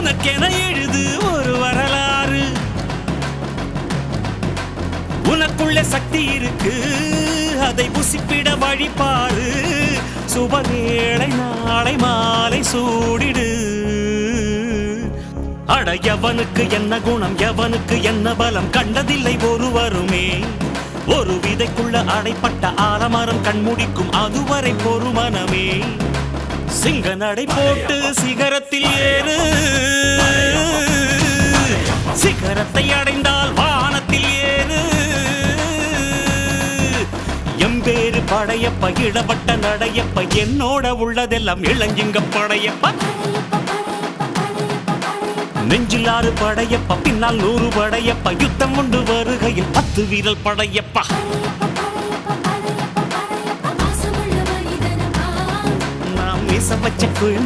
உனக்கென எழுது ஒரு வரலாறு. உனக்குள்ள சக்தி இருக்கு, அதை புசிப்பிட வழிபாரு. சுபவேளை நாளை மாலை சூடிடு. அட எவனுக்கு என்ன குணம், எவனுக்கு என்ன பலம் கண்டதில்லை ஒருவருமே. ஒரு விதைக்குள்ள அடைப்பட்ட ஆலமரம் கண்முடிக்கும் அதுவரை பொறுமனமே. சிங்க நடை போட்டு சிகரத்தில் ஏறு, சிகரத்தை அடைந்தால் வானத்தில் ஏறு. எம்பேரு படையப்ப இடப்பட்ட நடையப்ப, என்னோட உள்ளதெல்லாம் இளஞ்சிங்க படையப்ப. நெஞ்சில் 6 படையப்ப, பின்னால் 100 படையப்ப. யுத்தம் கொண்டு வருகையில் 10 வீரல் படையப்பா. நாம் மீச வச்ச